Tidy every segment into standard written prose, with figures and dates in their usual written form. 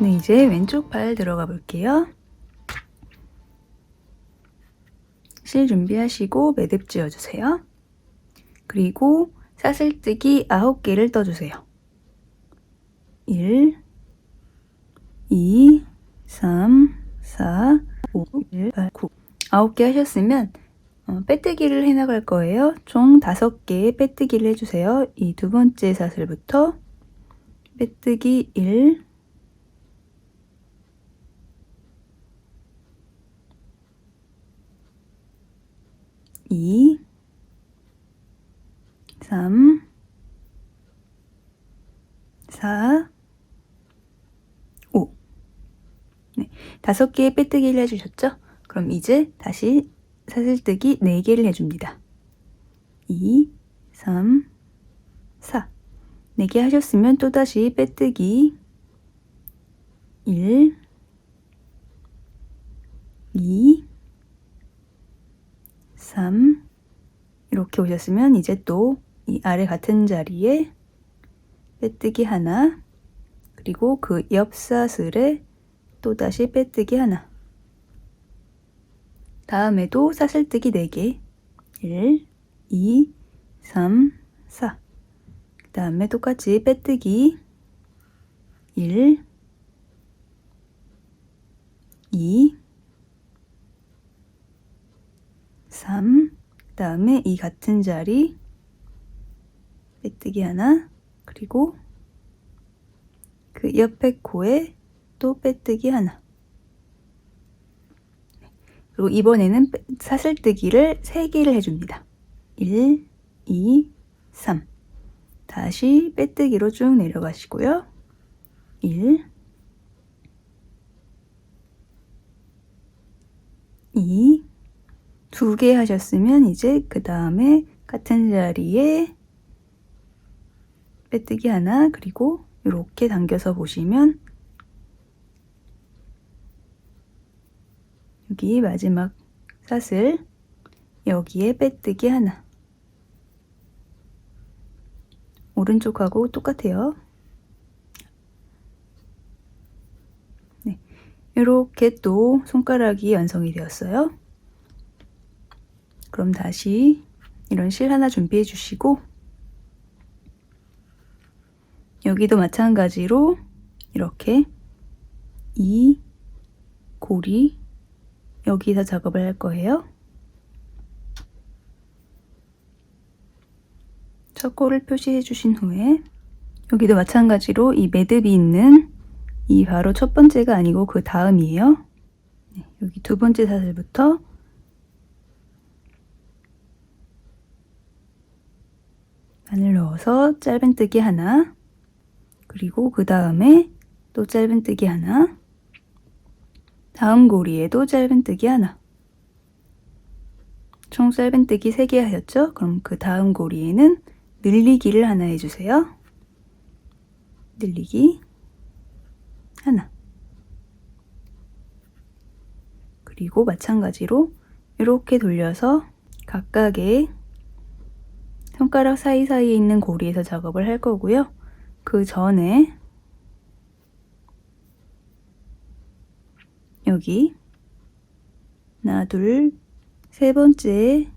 네, 이제 왼쪽 발 들어가 볼게요. 실 준비하시고 매듭 지어주세요. 그리고 사슬뜨기 9개를 떠주세요. 1, 2, 3, 4, 5, 1, 8, 9 9개 하셨으면 빼뜨기를 해나갈 거예요. 총 5개의 빼뜨기를 해주세요. 이 두 번째 사슬부터 빼뜨기 1, 2, 3, 4, 5 네, 5개의 빼뜨기를 해주셨죠? 그럼 이제 다시 사슬뜨기 4개를 해줍니다. 2, 3, 4 4개 하셨으면 또다시 빼뜨기 1, 2, 3 이렇게 오셨으면 이제 또 이 아래 같은 자리에 빼뜨기 하나, 그리고 그 옆 사슬에 또다시 빼뜨기 하나, 다음에도 사슬뜨기 4개 1, 2, 3, 4 그 다음에 똑같이 빼뜨기 1, 2, 3 그 다음에 이 같은 자리 빼뜨기 하나, 그리고 그 옆에 코에 또 빼뜨기 하나. 그리고 이번에는 사슬뜨기를 3개를 해줍니다. 1, 2, 3 다시 빼뜨기로 쭉 내려가시고요. 1, 2, 2개 하셨으면 이제 그 다음에 같은 자리에 빼뜨기 하나, 그리고 이렇게 당겨서 보시면 여기 마지막 사슬 여기에 빼뜨기 하나, 오른쪽하고 똑같아요. 네, 이렇게 또 손가락이 완성이 되었어요. 그럼 다시 이런 실 하나 준비해 주시고, 여기도 마찬가지로 이렇게 이 고리 여기서 작업을 할 거예요. 첫 코를 표시해 주신 후에 여기도 마찬가지로 이 매듭이 있는 이 바로 첫 번째가 아니고 그 다음이에요. 네, 여기 두 번째 사슬부터 바늘 넣어서 짧은뜨기 하나, 그리고 그 다음에 또 짧은뜨기 하나, 다음 고리에도 짧은뜨기 하나, 총 짧은뜨기 3개 하셨죠? 그럼 그 다음 고리에는 늘리기를 하나 해주세요. 늘리기 하나, 그리고 마찬가지로 이렇게 돌려서 각각의 손가락 사이사이에 있는 고리에서 작업을 할 거고요. 그 전에 여기 하나, 둘, 세 번째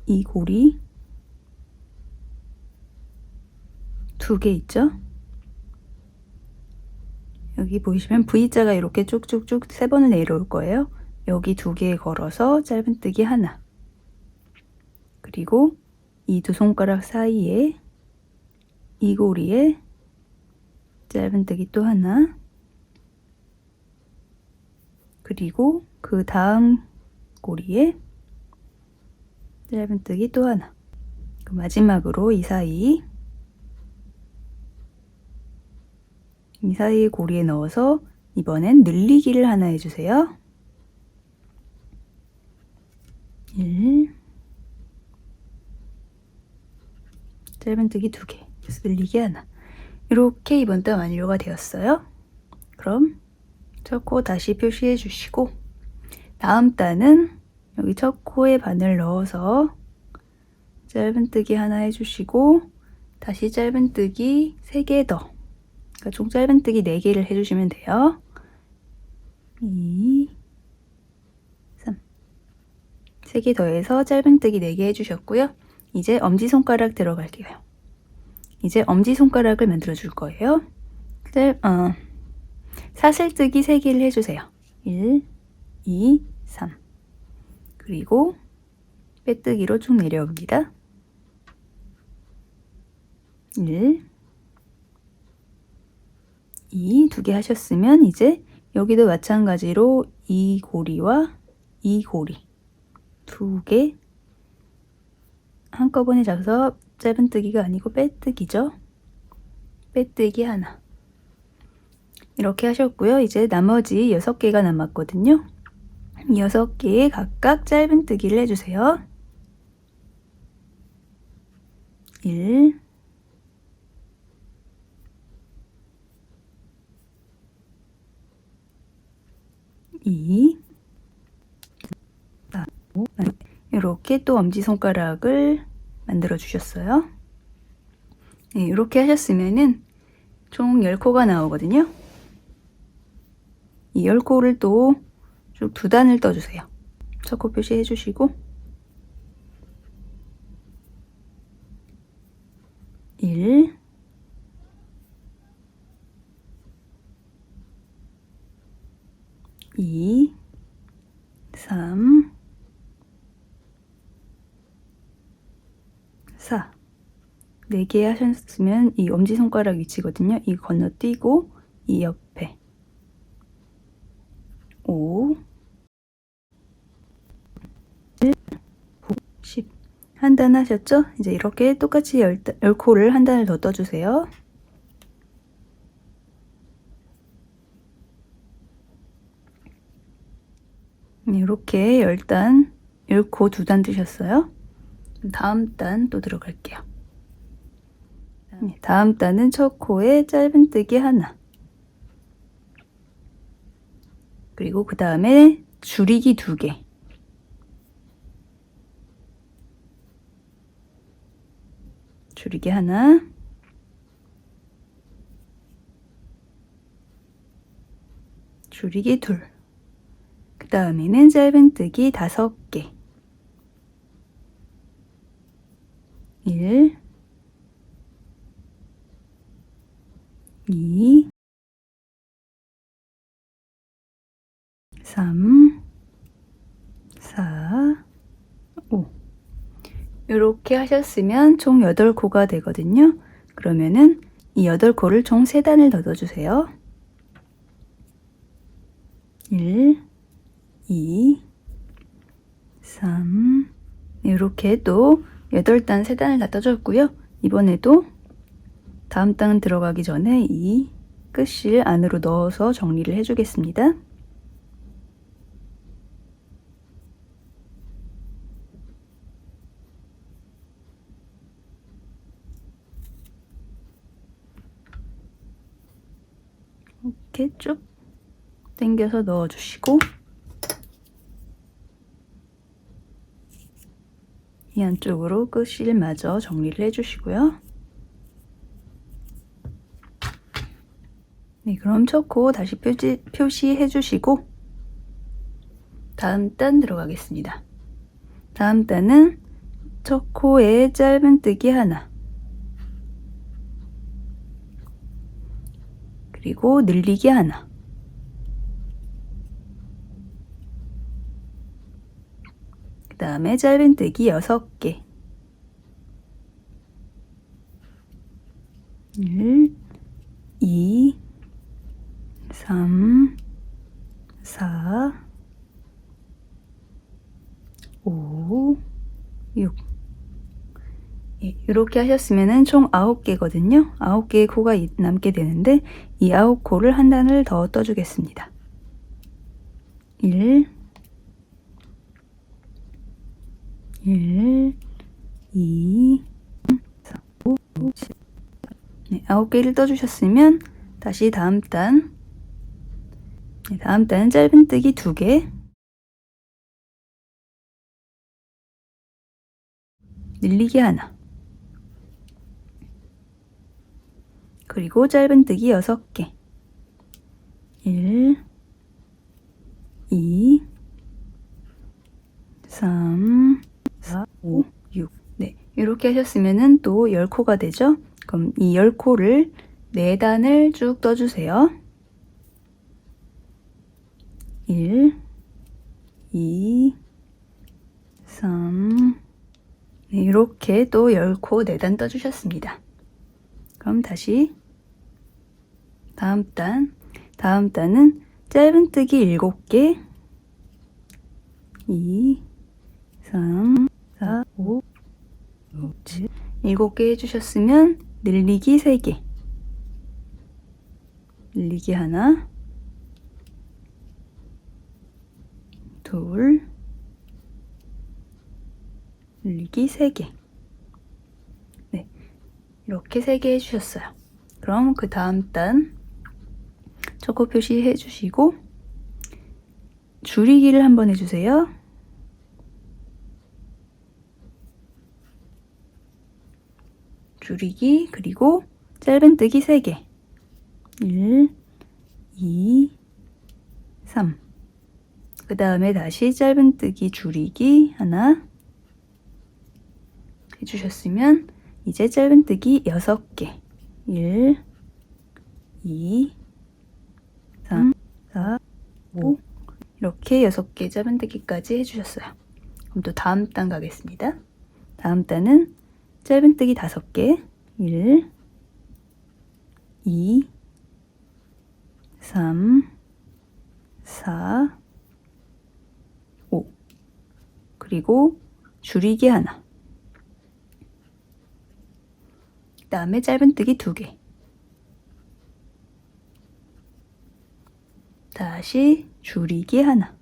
이 고리 2개 있죠? 여기 보시면 V자가 이렇게 쭉쭉쭉 3번을 내려올 거예요. 여기 2개 걸어서 짧은뜨기 하나, 그리고 이 두 손가락 사이에 이 고리에 짧은뜨기 또 하나, 그리고 그 다음 고리에 짧은뜨기 또 하나, 마지막으로 이 사이에 고리에 넣어서 이번엔 늘리기를 하나 해주세요. 1, 짧은뜨기 2개, 늘리기 하나. 이렇게 이번 단 완료가 되었어요. 그럼 첫 코 다시 표시해 주시고, 다음 단은 여기 첫 코에 바늘 넣어서 짧은뜨기 하나 해주시고, 다시 짧은뜨기 3개 더, 그러니까 총 짧은뜨기 4개를 해주시면 돼요. 2, 3. 3개 더해서 짧은뜨기 4개 해주셨고요. 이제 엄지손가락 들어갈게요. 이제 엄지손가락을 만들어 줄 거예요. 사슬뜨기 3개를 해주세요. 1, 2, 3. 그리고 빼뜨기로 쭉 내려옵니다. 1, 2, 2개 하셨으면 이제 여기도 마찬가지로 이 고리와 이 고리 2개 한꺼번에 잡아서 짧은뜨기가 아니고 빼뜨기죠. 빼뜨기 하나. 이렇게 하셨고요. 이제 나머지 6개가 남았거든요. 6개에 각각 짧은뜨기를 해주세요. 1, 2, 4, 5. 이렇게 또 엄지손가락을 만들어 주셨어요. 네, 이렇게 하셨으면은 총 10코가 나오거든요. 이 10코를 또 쭉 2단을 떠주세요. 첫 코 표시해 주시고 1, 2, 3, 4. 4개 하셨으면 이 엄지손가락 위치거든요. 이 건너뛰고 이 옆에 5, 1, 9, 10. 한 단 하셨죠? 이제 이렇게 똑같이 10코를 한 단을 더 떠주세요. 이렇게 10단, 10코 2단 뜨셨어요. 다음 단 또 들어갈게요. 다음 단은 첫 코에 짧은뜨기 하나. 그리고 그 다음에 줄이기 2개. 줄이기 하나. 줄이기 2. 그 다음에는 짧은뜨기 5개. 1, 2, 3, 4, 5. 이렇게 하셨으면 총 8코가 되거든요. 그러면은 이 8코를 총 3단을 더 넣어주세요. 1, 2, 3. 이렇게 또 8단 3단을 다 떠줬고요. 이번에도 다음 단 들어가기 전에 이 끝실 안으로 넣어서 정리를 해주겠습니다. 이렇게 쭉 당겨서 넣어주시고 이 안쪽으로 끝실마저 정리를 해주시고요. 네, 그럼 첫 코 다시 표시해 주시고 다음 단 들어가겠습니다. 다음 단은 첫 코에 짧은뜨기 하나. 그리고 늘리기 하나. 그 다음에 짧은뜨기 6개. 1, 2, 3, 4, 5, 6. 이렇게 하셨으면 총 9개거든요. 9개의 코가 남게 되는데 이 9코를 한 단을 더 떠주겠습니다. 1, 2, 3, 5, 6, 7. 네, 9개를 떠주셨으면 다시 다음 단. 네, 다음 단은 짧은뜨기 2개. 늘리기 하나. 그리고 짧은뜨기 6개. 1, 2, 3, 4, 5, 6. 네, 이렇게 하셨으면은 또 10코가 되죠? 그럼 이 10코를 4단을 쭉 떠주세요. 1, 2, 3. 네, 이렇게 또 10코 4단 떠주셨습니다. 그럼 다시 다음 단은 짧은뜨기 7개. 2, 3, 4, 5, 6, 7. 7개 해주셨으면 늘리기 3개. 늘리기 하나, 둘, 늘리기 3개. 네, 이렇게 3개 해주셨어요. 그럼 그 다음 단 초코 표시해 주시고 줄이기를 한번 해주세요. 줄이기 그리고 짧은뜨기 3개. 1, 2, 3. 그 다음에 다시 짧은뜨기 줄이기 하나 해주셨으면 이제 짧은뜨기 6개. 1, 2, 3, 4, 5. 이렇게 6개 짧은뜨기까지 해주셨어요. 그럼 또 다음 단 가겠습니다. 다음 단은 짧은뜨기 5개. 1, 2, 3, 4, 5. 그리고 줄이기 하나. 그 다음에 짧은뜨기 2개. 다시 줄이기 하나.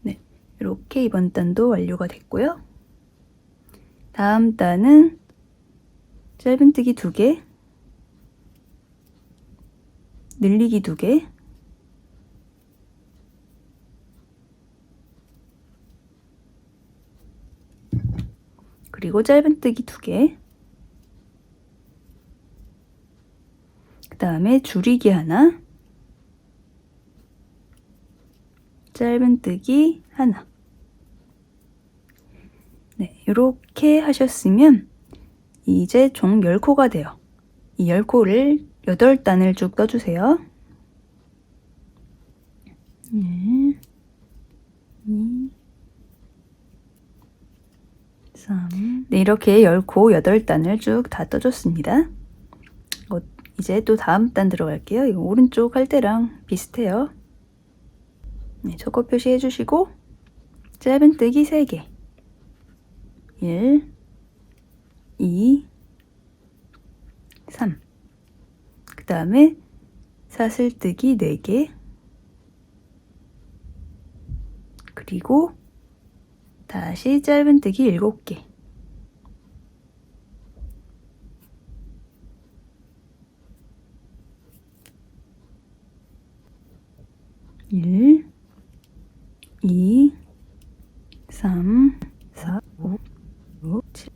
네, 이렇게 이번 단도 완료가 됐고요. 다음 단은 짧은뜨기 2개, 늘리기 2개, 그리고 짧은뜨기 2개, 그 다음에 줄이기 하나, 짧은뜨기 하나. 네, 이렇게 하셨으면 이제 총 10코가 돼요. 이 10코를 8단을 쭉 떠주세요. 1, 2, 3. 네, 이렇게 10코 8단을 쭉 다 떠줬습니다. 이제 또 다음 단 들어갈게요. 이거 오른쪽 할 때랑 비슷해요. 네, 초코 표시해 주시고 짧은뜨기 3개. 1, 2, 3. 그 다음에 사슬뜨기 4개. 그리고 다시 짧은뜨기 7개. 1, 2, 3, 4, 5, 6, 7.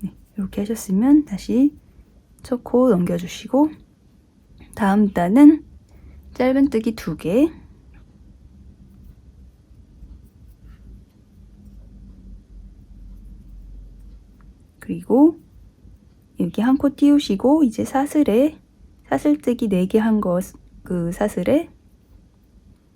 네, 이렇게 하셨으면 다시 초코 넘겨주시고 다음 단은 짧은뜨기 2개, 그리고 여기 한 코 띄우시고 이제 사슬뜨기 4개 한 거 그 사슬에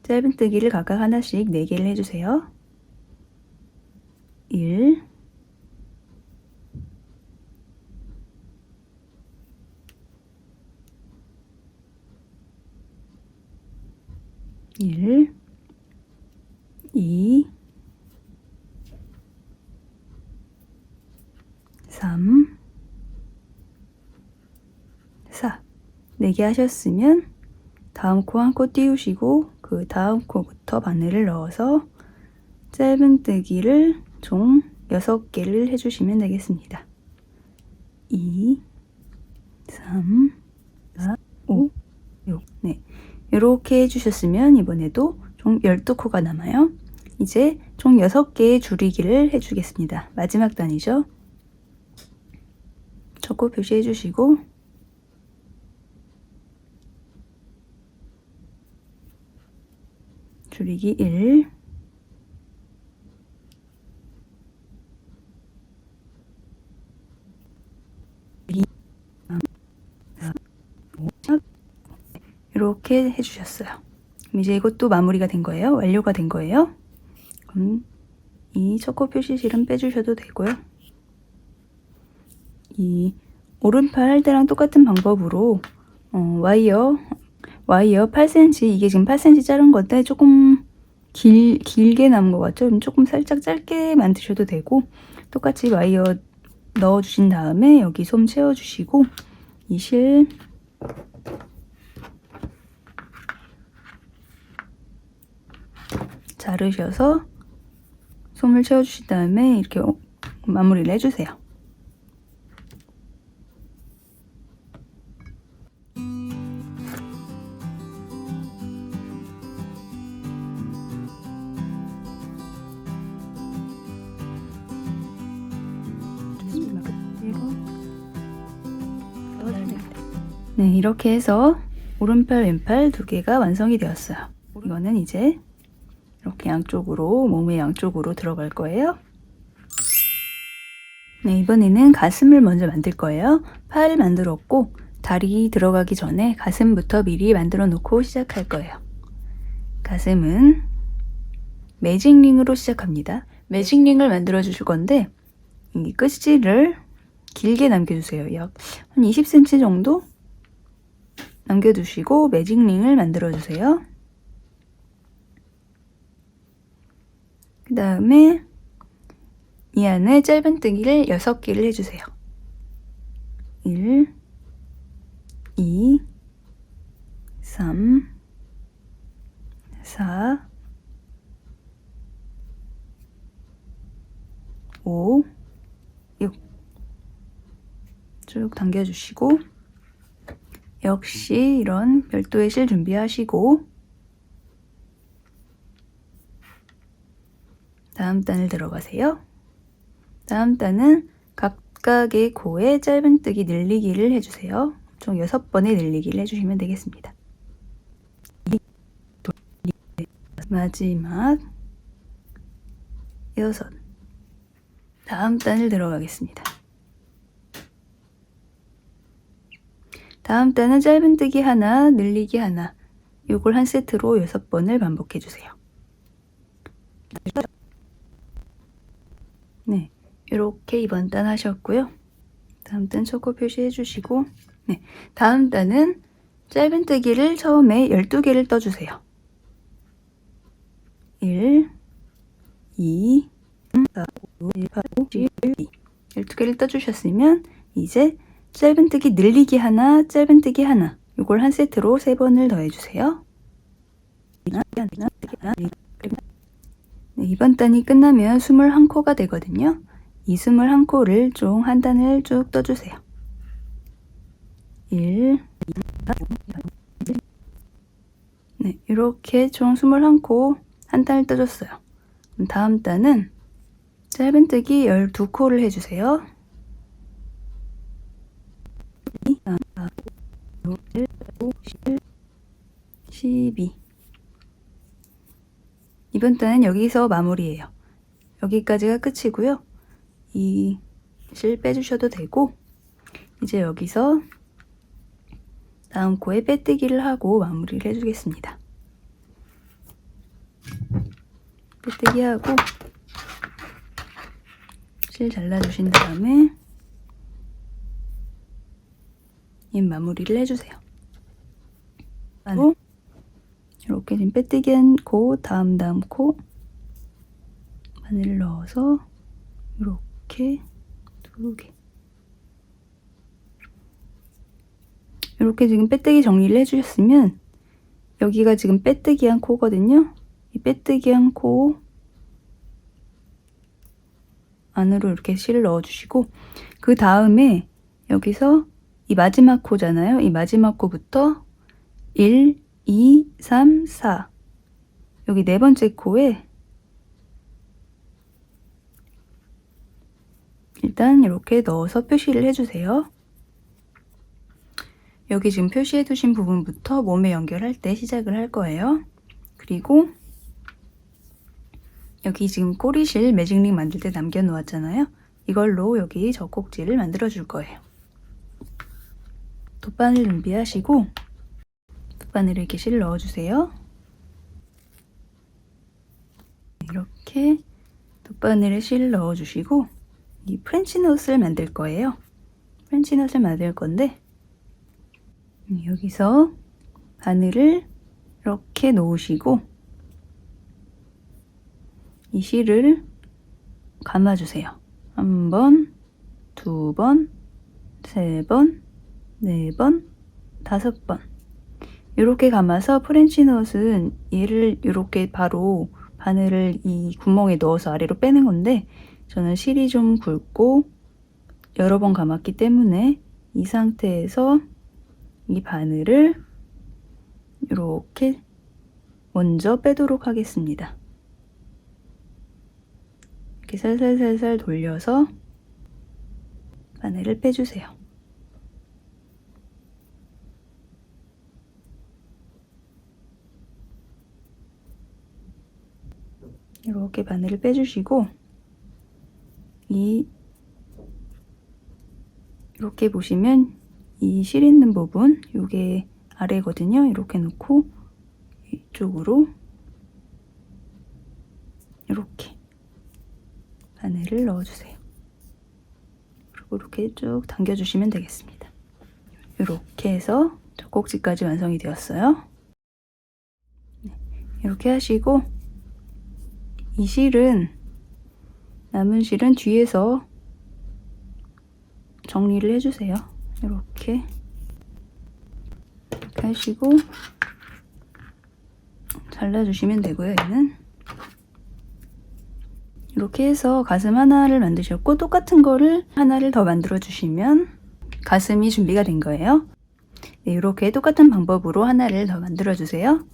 짧은뜨기를 각각 하나씩 4개를 해주세요. 1, 1, 2, 3, 4. 4개 하셨으면 다음 코 한 코 띄우시고 그 다음 코부터 바늘을 넣어서 짧은뜨기를 총 6개를 해주시면 되겠습니다. 2, 3, 4, 5, 6. 네, 이렇게 해주셨으면 이번에도 총 12코가 남아요. 이제 총 6개의 줄이기를 해주겠습니다. 마지막 단이죠. 첫코 표시해 주시고 줄이기 1, 이렇게 해주셨어요. 그럼 이제 이것도 마무리가 된 거예요. 완료가 된 거예요. 그럼 이 첫코 표시 실은 빼주셔도 되고요. 이 오른팔 할 때랑 똑같은 방법으로 와이어 8cm, 이게 지금 8cm 자른 건데 조금 길게 남은 것 같죠? 그럼 조금 살짝 짧게 만드셔도 되고, 똑같이 와이어 넣어주신 다음에 여기 솜 채워주시고 이 실 자르셔서 솜을 채워주신 다음에 이렇게 마무리를 해주세요. 네, 이렇게 해서 오른팔 왼팔 두 개가 완성이 되었어요. 이거는 이제 이렇게 양쪽으로, 몸의 양쪽으로 들어갈 거예요. 네, 이번에는 가슴을 먼저 만들 거예요. 팔 만들었고 다리 들어가기 전에 가슴부터 미리 만들어 놓고 시작할 거예요. 가슴은 매직링으로 시작합니다. 매직링을 만들어 주실 건데 이 끝질을 길게 남겨주세요. 약 한 20cm 정도 남겨두시고 매직링을 만들어 주세요. 그 다음에 이 안에 짧은뜨기를 6개를 해주세요. 1, 2, 3, 4, 5, 6 쭉 당겨주시고 역시 이런 별도의 실 준비하시고 다음 단을 들어가세요. 다음 단은 각각의 코에 짧은뜨기 늘리기를 해주세요. 총 6번의 늘리기를 해주시면 되겠습니다. 마지막 6. 다음 단을 들어가겠습니다. 다음 단은 짧은뜨기 하나, 늘리기 하나, 요걸 한 세트로 6번을 반복해 주세요. 네, 이렇게 이번 단 하셨고요. 다음 단 첫코 표시해 주시고, 네, 다음 단은 짧은뜨기를 처음에 12개를 떠주세요. 1, 2, 3, 4, 5, 6, 8, 9, 10, 11, 12개를 떠주셨으면 이제 짧은뜨기 늘리기 하나, 짧은뜨기 하나, 이걸 한 세트로 3번을 더해주세요. 네, 이번 단이 끝나면 21코가 되거든요. 이 21코를 총 한 단을 쭉 떠주세요. 1, 2, 3, 4, 네, 이렇게 총 21코 한 단을 떠줬어요. 그럼 다음 단은 짧은뜨기 12코를 해주세요. 2, 3, 4, 5, 7, 5, 11, 12. 이번 단은 여기서 마무리예요. 여기까지가 끝이고요. 이 실 빼주셔도 되고 이제 여기서 다음 코에 빼뜨기를 하고 마무리를 해주겠습니다. 빼뜨기 하고 실 잘라주신 다음에 이 마무리를 해주세요. 이렇게 지금 빼뜨기 한 코, 다음 코 바늘을 넣어서 이렇게 2개 이렇게 지금 빼뜨기 정리를 해주셨으면 여기가 지금 빼뜨기 한 코거든요. 이 빼뜨기 한 코 안으로 이렇게 실을 넣어주시고 그 다음에 여기서 이 마지막 코잖아요. 이 마지막 코부터 1, 2, 3, 4 여기 4번째 코에 일단 이렇게 넣어서 표시를 해주세요. 여기 지금 표시해 두신 부분부터 몸에 연결할 때 시작을 할 거예요. 그리고 여기 지금 꼬리실 매직링 만들 때 남겨 놓았잖아요. 이걸로 여기 젖꼭지를 만들어 줄 거예요. 돗바늘 준비하시고 돗바늘에 이렇게 실 넣어주세요. 이렇게 돗바늘에 실 넣어주시고 이 프렌치넛을 만들 거예요. 프렌치넛을 만들 건데 여기서 바늘을 이렇게 놓으시고 이 실을 감아주세요. 1번, 2번, 3번, 4번, 5번 이렇게 감아서 프렌치넛은 얘를 이렇게 바로 바늘을 이 구멍에 넣어서 아래로 빼는 건데 저는 실이 좀 굵고 여러 번 감았기 때문에 이 상태에서 이 바늘을 이렇게 먼저 빼도록 하겠습니다. 이렇게 살살살살 돌려서 바늘을 빼주세요. 이렇게 바늘을 빼주시고 이렇게 보시면 이 실 있는 부분 요게 아래거든요. 이렇게 놓고 이쪽으로 이렇게 바늘을 넣어주세요. 그리고 이렇게 쭉 당겨주시면 되겠습니다. 이렇게 해서 젖꼭지까지 완성이 되었어요. 이렇게 하시고 이 실은 남은 실은 뒤에서 정리를 해주세요. 이렇게 하시고 잘라주시면 되고요. 얘는 이렇게 해서 가슴 하나를 만드셨고 똑같은 거를 하나를 더 만들어 주시면 가슴이 준비가 된 거예요. 네, 이렇게 똑같은 방법으로 하나를 더 만들어 주세요.